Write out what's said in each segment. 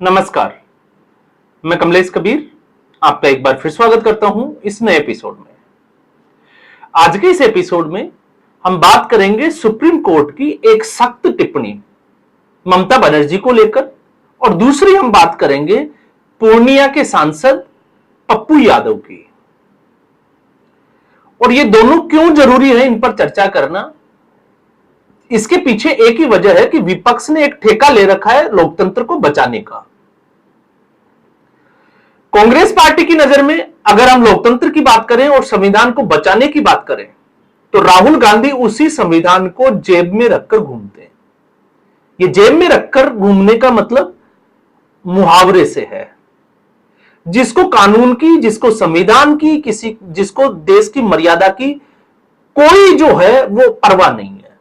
नमस्कार, मैं कमलेश कबीर आपका एक बार फिर स्वागत करता हूं इस नए एपिसोड में। आज के इस एपिसोड में हम बात करेंगे सुप्रीम कोर्ट की एक सख्त टिप्पणी ममता बनर्जी को लेकर, और दूसरी हम बात करेंगे पूर्णिया के सांसद पप्पू यादव की। और ये दोनों क्यों जरूरी है इन पर चर्चा करना, इसके पीछे एक ही वजह है कि विपक्ष ने एक ठेका ले रखा है लोकतंत्र को बचाने का। कांग्रेस पार्टी की नजर में अगर हम लोकतंत्र की बात करें और संविधान को बचाने की बात करें तो राहुल गांधी उसी संविधान को जेब में रखकर घूमते हैं। ये जेब में रखकर घूमने का मतलब मुहावरे से है। जिसको कानून की, जिसको संविधान की, जिसको देश की मर्यादा की कोई जो है वो परवाह नहीं है।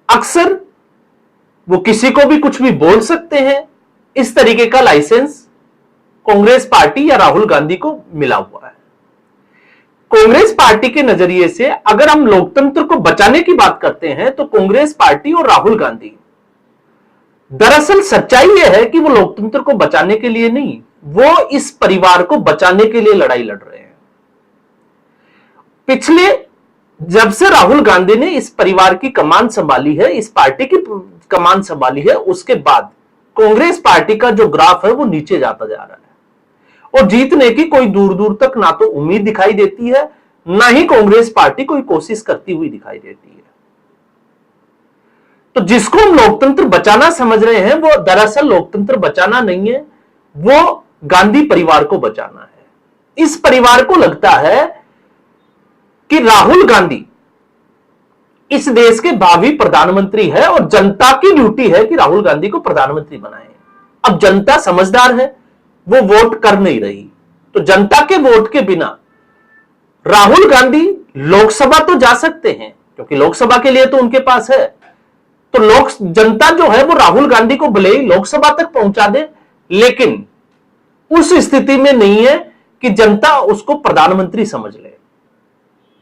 अक्सर वो किसी को भी कुछ भी बोल सकते हैं। इस तरीके का लाइसेंस कांग्रेस पार्टी या राहुल गांधी को मिला हुआ है। कांग्रेस पार्टी के नजरिए से अगर हम लोकतंत्र को बचाने की बात करते हैं तो कांग्रेस पार्टी और राहुल गांधी, दरअसल सच्चाई यह है कि वो लोकतंत्र को बचाने के लिए नहीं, वो इस परिवार को बचाने के लिए लड़ाई लड़ रहे हैं। पिछले जब से राहुल गांधी ने इस परिवार की कमान संभाली है, इस पार्टी की कमान संभाली है, उसके बाद कांग्रेस पार्टी का जो ग्राफ है वो नीचे जाता जा रहा है और जीतने की कोई दूर दूर तक ना तो उम्मीद दिखाई देती है, ना ही कांग्रेस पार्टी कोई कोशिश करती हुई दिखाई देती है। तो जिसको हम लोकतंत्र बचाना समझ रहे हैं वो दरअसल लोकतंत्र बचाना नहीं है, वो गांधी परिवार को बचाना है। इस परिवार को लगता है कि राहुल गांधी इस देश के भावी प्रधानमंत्री है और जनता की ड्यूटी है कि राहुल गांधी को प्रधानमंत्री बनाए। अब जनता समझदार है, वो वोट कर नहीं रही, तो जनता के वोट के बिना राहुल गांधी लोकसभा तो जा सकते हैं क्योंकि लोकसभा के लिए तो उनके पास है। तो जनता जो है वो राहुल गांधी को भले ही लोकसभा तक पहुंचा दे, लेकिन उस स्थिति में नहीं है कि जनता उसको प्रधानमंत्री समझ ले।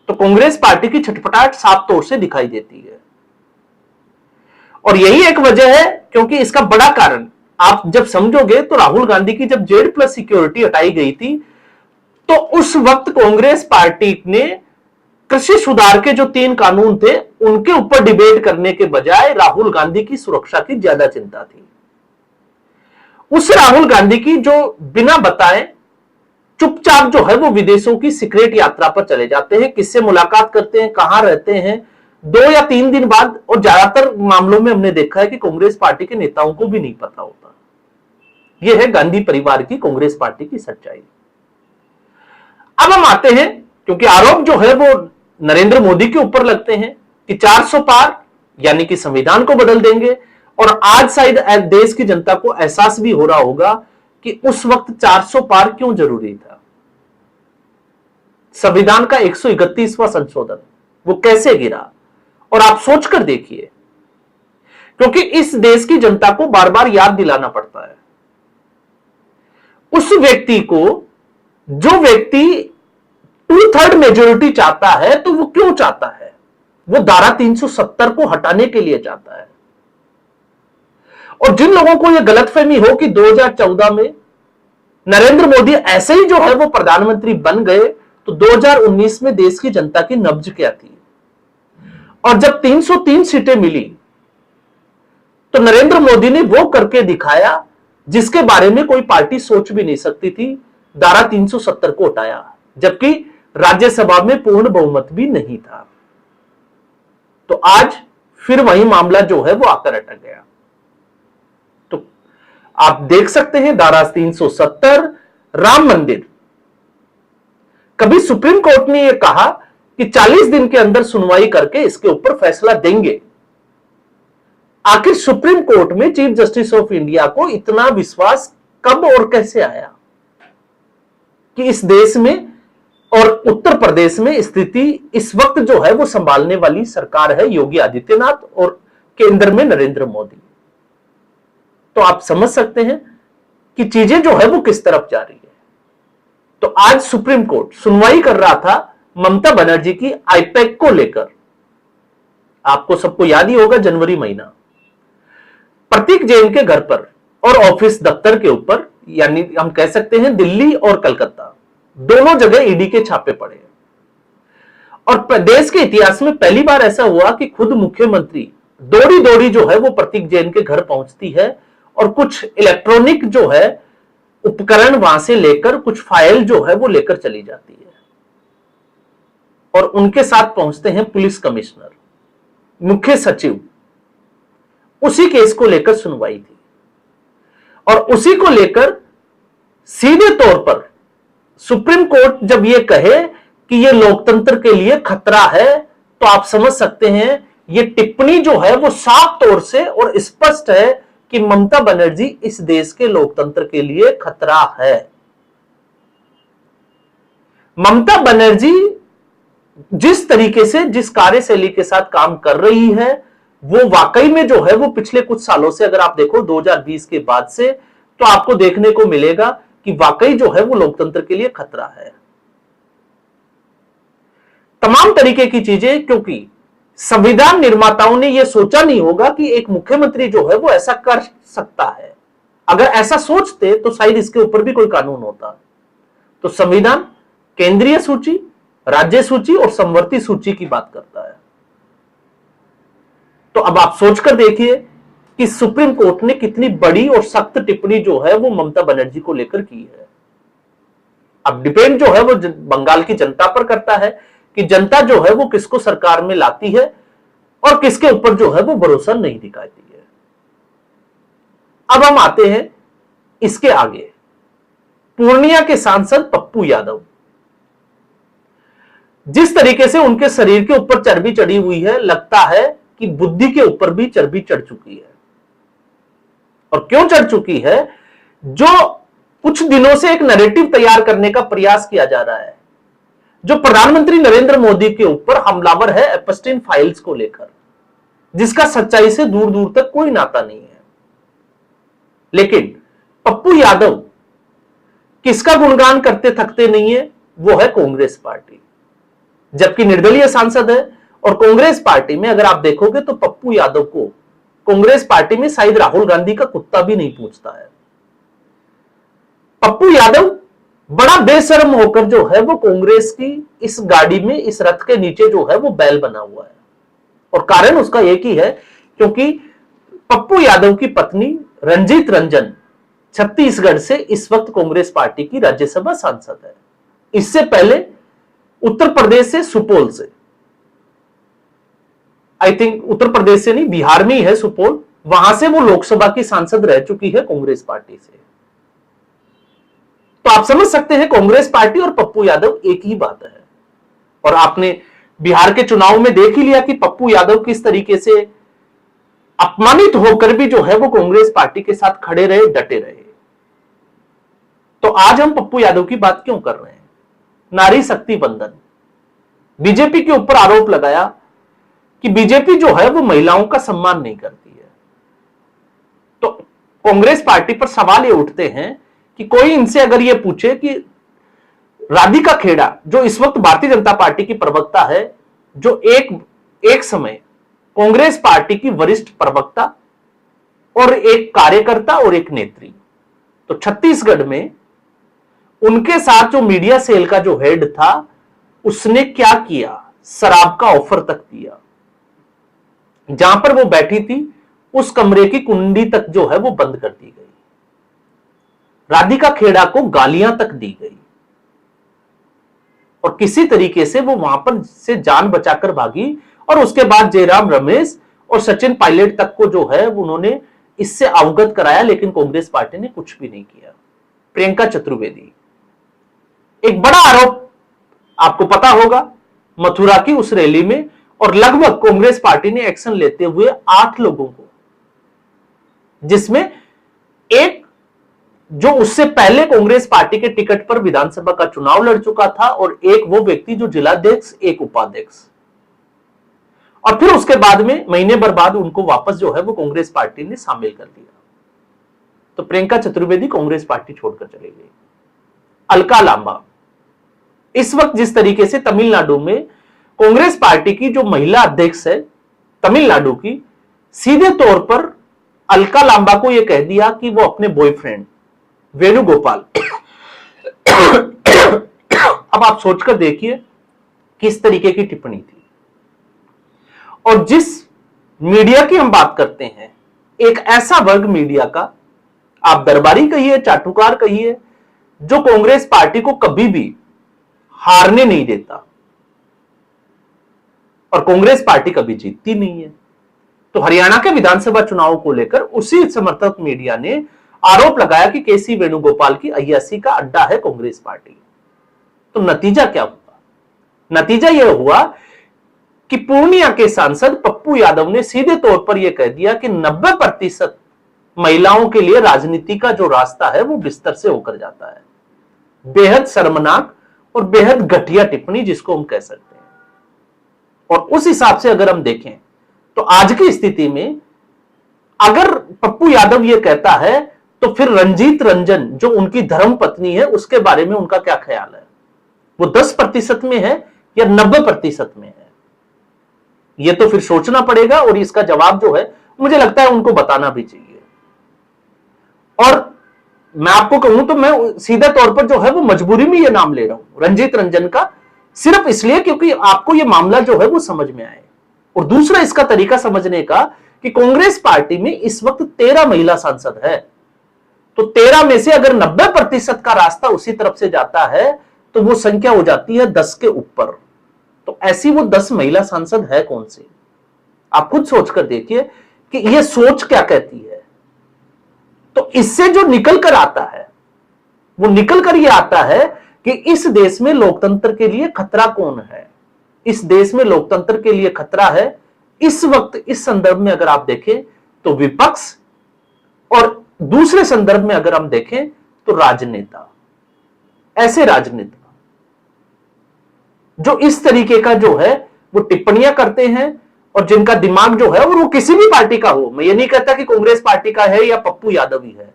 तो कांग्रेस पार्टी की छटपटाहट साफ तौर से दिखाई देती है और यही एक वजह है क्योंकि इसका बड़ा कारण आप जब समझोगे तो राहुल गांधी की जब Z+ सिक्योरिटी हटाई गई थी तो उस वक्त कांग्रेस पार्टी ने कृषि सुधार के जो 3 कानून थे उनके ऊपर डिबेट करने के बजाय राहुल गांधी की सुरक्षा की ज्यादा चिंता थी। उस राहुल गांधी की जो बिना बताए चुपचाप जो है वो विदेशों की सीक्रेट यात्रा पर चले जाते हैं, किससे मुलाकात करते हैं, कहां रहते हैं, 2 या 3 दिन बाद, और ज्यादातर मामलों में हमने देखा है कि कांग्रेस पार्टी के नेताओं को भी नहीं पता होता। यह है गांधी परिवार की, कांग्रेस पार्टी की सच्चाई। अब हम आते हैं, क्योंकि आरोप जो है वो नरेंद्र मोदी के ऊपर लगते हैं कि 400 पार यानी कि संविधान को बदल देंगे, और आज शायद देश की जनता को एहसास भी हो रहा होगा कि उस वक्त 400 पार क्यों जरूरी था। संविधान का 131वां संशोधन वो कैसे गिरा, और आप सोचकर देखिए, क्योंकि इस देश की जनता को बार बार याद दिलाना पड़ता है। उस व्यक्ति को, जो व्यक्ति 2/3 मेजोरिटी चाहता है, तो वो क्यों चाहता है? वो धारा 370 को हटाने के लिए चाहता है। और जिन लोगों को यह गलतफहमी हो कि 2014 में नरेंद्र मोदी ऐसे ही जो है वो प्रधानमंत्री बन गए, तो 2019 में देश की जनता की नब्ज क्या थी, और जब 303 सीटें मिली तो नरेंद्र मोदी ने वो करके दिखाया जिसके बारे में कोई पार्टी सोच भी नहीं सकती थी। धारा 370 को हटाया, जबकि राज्यसभा में पूर्ण बहुमत भी नहीं था। तो आज फिर वही मामला जो है वो आकर अटक गया। तो आप देख सकते हैं धारा 370, राम मंदिर, कभी सुप्रीम कोर्ट ने यह कहा कि 40 दिन के अंदर सुनवाई करके इसके ऊपर फैसला देंगे। आखिर सुप्रीम कोर्ट में चीफ जस्टिस ऑफ इंडिया को इतना विश्वास कब और कैसे आया कि इस देश में और उत्तर प्रदेश में स्थिति इस वक्त जो है वो संभालने वाली सरकार है योगी आदित्यनाथ और केंद्र में नरेंद्र मोदी। तो आप समझ सकते हैं कि चीजें जो है वो किस तरफ जा रही है। तो आज सुप्रीम कोर्ट सुनवाई कर रहा था ममता बनर्जी की आईपैक को लेकर। आपको सबको याद ही होगा, जनवरी महीना, प्रतीक प्रतीक जैन के घर पर और ऑफिस दफ्तर के ऊपर, यानी हम कह सकते हैं दिल्ली और कलकत्ता, दोनों जगह ईडी के छापे पड़े। और प्रदेश के इतिहास में पहली बार ऐसा हुआ कि खुद मुख्यमंत्री दौड़ी दौड़ी जो है वो प्रतीक जैन के घर पहुंचती है और कुछ इलेक्ट्रॉनिक जो है उपकरण वहां से लेकर, कुछ फाइल जो है वो लेकर चली जाती है। और उनके साथ पहुंचते हैं पुलिस कमिश्नर, मुख्य सचिव। उसी केस को लेकर सुनवाई थी और उसी को लेकर सीधे तौर पर सुप्रीम कोर्ट जब यह कहे कि यह लोकतंत्र के लिए खतरा है, तो आप समझ सकते हैं यह टिप्पणी जो है वो साफ तौर से और स्पष्ट है कि ममता बनर्जी इस देश के लोकतंत्र के लिए खतरा है। ममता बनर्जी जिस तरीके से, जिस कार्यशैली के साथ काम कर रही है, वो वाकई में जो है वो पिछले कुछ सालों से, अगर आप देखो 2020 के बाद से, तो आपको देखने को मिलेगा कि वाकई जो है वो लोकतंत्र के लिए खतरा है। तमाम तरीके की चीजें, क्योंकि संविधान निर्माताओं ने यह सोचा नहीं होगा कि एक मुख्यमंत्री जो है वो ऐसा कर सकता है। अगर ऐसा सोचते तो शायद इसके ऊपर भी कोई कानून होता। तो संविधान केंद्रीय सूची, राज्य सूची और समवर्ती सूची की बात करता है। तो अब आप सोचकर देखिए कि सुप्रीम कोर्ट ने कितनी बड़ी और सख्त टिप्पणी जो है वो ममता बनर्जी को लेकर की है। अब डिपेंड जो है वो बंगाल की जनता पर करता है कि जनता जो है वो किसको सरकार में लाती है और किसके ऊपर जो है वो भरोसा नहीं दिखाती है। अब हम आते हैं इसके आगे, पूर्णिया के सांसद पप्पू यादव। जिस तरीके से उनके शरीर के ऊपर चर्बी चढ़ी हुई है, लगता है कि बुद्धि के ऊपर भी चर्बी चढ़ चुकी है। और क्यों चढ़ चुकी है? जो कुछ दिनों से एक नैरेटिव तैयार करने का प्रयास किया जा रहा है, जो प्रधानमंत्री नरेंद्र मोदी के ऊपर हमलावर है एप्स्टीन फाइल्स को लेकर, जिसका सच्चाई से दूर दूर तक कोई नाता नहीं है। लेकिन पप्पू यादव किसका गुणगान करते थकते नहीं है? वो है कांग्रेस पार्टी। जबकि निर्दलीय सांसद है और कांग्रेस पार्टी में अगर आप देखोगे तो पप्पू यादव को कांग्रेस पार्टी में शायद राहुल गांधी का कुत्ता भी नहीं पूछता है। पप्पू यादव बड़ा बेशर्म होकर जो है वो कांग्रेस की इस गाड़ी में, इस रथ के नीचे जो है वो बैल बना हुआ है। और कारण उसका एक ही है, क्योंकि पप्पू यादव की पत्नी रंजीत रंजन छत्तीसगढ़ से इस वक्त कांग्रेस पार्टी की राज्यसभा सांसद है। इससे पहले उत्तर प्रदेश से, सुपौल से, आई थिंक उत्तर प्रदेश से नहीं, बिहार में ही है सुपौल, वहां से वो लोकसभा की सांसद रह चुकी है कांग्रेस पार्टी से। तो आप समझ सकते हैं कांग्रेस पार्टी और पप्पू यादव एक ही बात है। और आपने बिहार के चुनाव में देख ही लिया कि पप्पू यादव किस तरीके से अपमानित होकर भी जो है वो कांग्रेस पार्टी के साथ खड़े रहे, डटे रहे। तो आज हम पप्पू यादव की बात क्यों कर रहे हैं? नारी शक्ति वंदन, बीजेपी के ऊपर आरोप लगाया कि बीजेपी जो है वो महिलाओं का सम्मान नहीं करती है। तो कांग्रेस पार्टी पर सवाल ये उठते हैं कि कोई इनसे अगर ये पूछे कि राधिका खेड़ा, जो इस वक्त भारतीय जनता पार्टी की प्रवक्ता है, जो एक समय कांग्रेस पार्टी की वरिष्ठ प्रवक्ता और एक कार्यकर्ता और एक नेत्री, तो छत्तीसगढ़ में उनके साथ जो मीडिया सेल का जो हेड था, उसने क्या किया? शराब का ऑफर तक दिया। जहां पर वो बैठी थी उस कमरे की कुंडी तक जो है वो बंद कर दी गई। राधिका खेड़ा को गालियां तक दी गई और किसी तरीके से वो वहां पर से जान बचाकर भागी। और उसके बाद जयराम रमेश और सचिन पायलट तक को जो है उन्होंने इससे अवगत कराया, लेकिन कांग्रेस पार्टी ने कुछ भी नहीं किया। प्रियंका चतुर्वेदी, एक बड़ा आरोप आपको पता होगा मथुरा की उस रैली में, और लगभग कांग्रेस पार्टी ने एक्शन लेते हुए 8 लोगों को, जिसमें एक जो उससे पहले कांग्रेस पार्टी के टिकट पर विधानसभा का चुनाव लड़ चुका था, और एक वो व्यक्ति जो जिलाध्यक्ष, एक उपाध्यक्ष, और फिर उसके बाद में महीने भर बाद उनको वापस जो है वो कांग्रेस पार्टी ने शामिल कर दिया। तो प्रियंका चतुर्वेदी कांग्रेस पार्टी छोड़कर चली गई। अलका लांबा, इस वक्त जिस तरीके से तमिलनाडु में कांग्रेस पार्टी की जो महिला अध्यक्ष है तमिलनाडु की, सीधे तौर पर अलका लांबा को यह कह दिया कि वो अपने बॉयफ्रेंड वेणुगोपाल अब आप सोचकर देखिए किस तरीके की टिप्पणी थी। और जिस मीडिया की हम बात करते हैं, एक ऐसा वर्ग मीडिया का, आप दरबारी कहिए, चाटुकार कहिए, जो कांग्रेस पार्टी को कभी भी हारने नहीं देता और कांग्रेस पार्टी कभी जीतती नहीं है। तो हरियाणा के विधानसभा चुनाव को लेकर उसी समर्थक मीडिया ने आरोप लगाया कि केसी वेणुगोपाल की अय्यासी का अड्डा है कांग्रेस पार्टी। तो नतीजा क्या हुआ? नतीजा यह हुआ कि पूर्णिया के सांसद पप्पू यादव ने सीधे तौर पर यह कह दिया कि 90% महिलाओं के लिए राजनीति का जो रास्ता है वो बिस्तर से होकर जाता है। बेहद शर्मनाक और बेहद घटिया टिप्पणी जिसको हम कह सकते हैं। और उस हिसाब से अगर हम देखें तो आज की स्थिति में अगर पप्पू यादव यह कहता है तो फिर रंजीत रंजन जो उनकी धर्म पत्नी है उसके बारे में उनका क्या ख्याल है? वो 10% में है या 90% में है? यह तो फिर सोचना पड़ेगा और इसका जवाब जो है मुझे लगता है उनको बताना भी चाहिए। और मैं आपको कहूं तो मैं सीधे तौर पर जो है वो मजबूरी में यह नाम ले रहा हूं रंजीत रंजन का, सिर्फ इसलिए क्योंकि आपको यह मामला जो है वो समझ में आए। और दूसरा इसका तरीका समझने का कि कांग्रेस पार्टी में इस वक्त 13 महिला सांसद है, तो 13 में से अगर 90% का रास्ता उसी तरफ से जाता है तो वो संख्या हो जाती है 10 के ऊपर। तो ऐसी वो 10 महिला सांसद है कौन सी? आप खुद सोचकर देखिए कि ये सोच क्या कहती है। तो इससे जो निकल कर आता है वो निकल कर ये आता है कि इस देश में लोकतंत्र के लिए खतरा कौन है। इस देश में लोकतंत्र के लिए खतरा है इस वक्त, इस संदर्भ में अगर आप देखें तो विपक्ष, और दूसरे संदर्भ में अगर हम देखें तो राजनेता। ऐसे राजनेता जो इस तरीके का जो है वो टिप्पणियां करते हैं और जिनका दिमाग जो है और वो किसी भी पार्टी का हो, मैं ये नहीं कहता कि कांग्रेस पार्टी का है या पप्पू यादव ही है,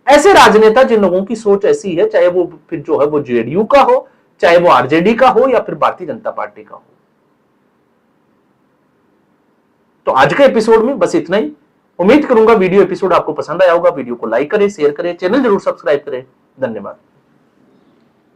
ऐसे राजनेता जिन लोगों की सोच ऐसी है, चाहे वो फिर जो है वो जेडीयू का हो, चाहे वो आरजेडी का हो या फिर भारतीय जनता पार्टी का हो। तो आज के एपिसोड में बस इतना ही। उम्मीद करूंगा वीडियो एपिसोड आपको पसंद आया होगा। वीडियो को लाइक करें, शेयर करें, चैनल जरूर सब्सक्राइब करें। धन्यवाद।